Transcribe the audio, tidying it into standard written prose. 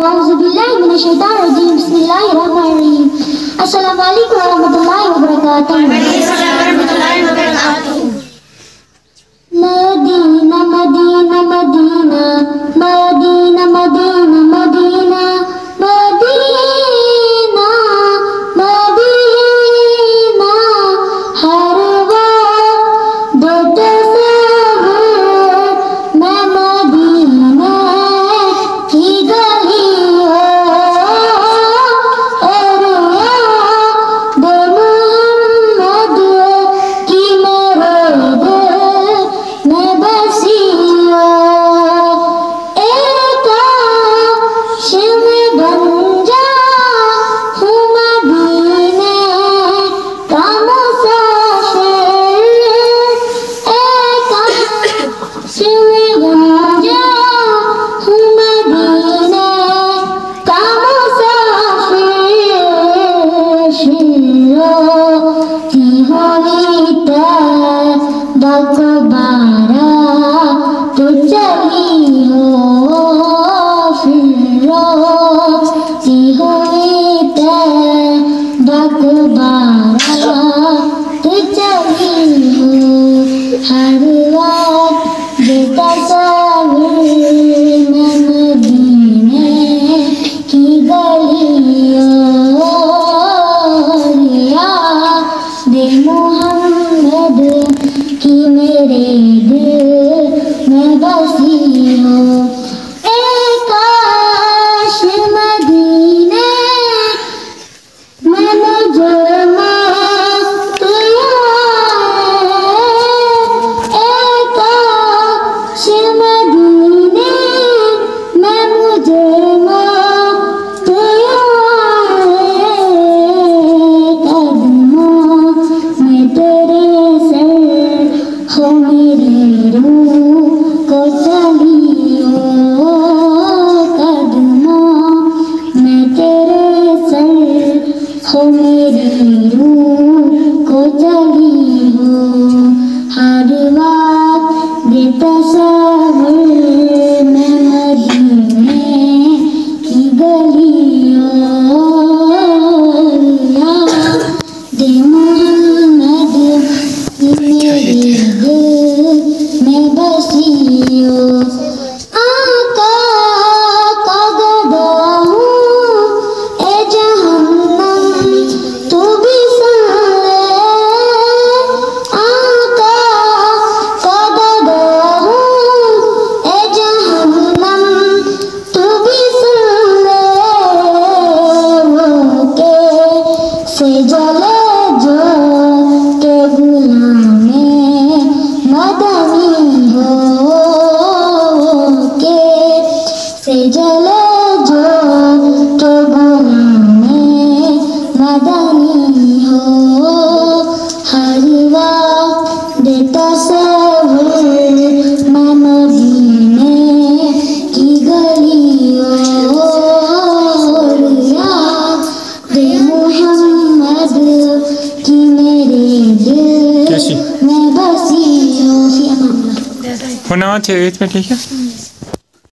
औज़ुबिल्लाहिमिनश्शैतानिर्रजीम बिस्मिल्लाहिर्रहमानिर्रहीम। अस्सलामु अलैकुम वरहमतुल्लाहि वबरकातुहू। Medina Medina Medina Medina Medina Medina Medina Medina हर वक्त तस्वीर मैं मदीना की गली हो और याद मोहम्मद की मेरे दिल में बसी हो। एक काश में बन जाऊं मदीने का मुसाफिर। एक काश में बन जाऊं मदीने का मुसाफिर। शिरोती हुई बकबारा तो चली हो। फिरोती हुई बकबारा तो चली हो। हर वक्त बेतसव्वुर मैं मदीने की गलियों याद मोहम्मद की मेरे दिल में बसी हो। एक काश मदीने में मुझे मौत आए। एक काश मदीने में मुझे मौत आए। कदमों में तेरे सर हो मेरी रूह को चली हो। कदमों में तेरे सर हो मेरी रूह को चली हो। हर वक्त बेतसव्वुर मैं मदीने की गलियों याद मोहम्मद की मेरे दिल में बसी हो। आका का गदा हूँ ए जहन्नम तू भी सुन ले। आका का गदा हूँ ए जहन्नम तू भी सुन ले। वो कैसे जले जो के गुलामे मदनी हो। कैसे जले जो के गुलामे मदनी हो। हर वक्त बेतसव्वुर मैं मदीने की गलियों याद मोहम्मद की मेरे दिल में बसी हो। Von der Hand her, jetzt mit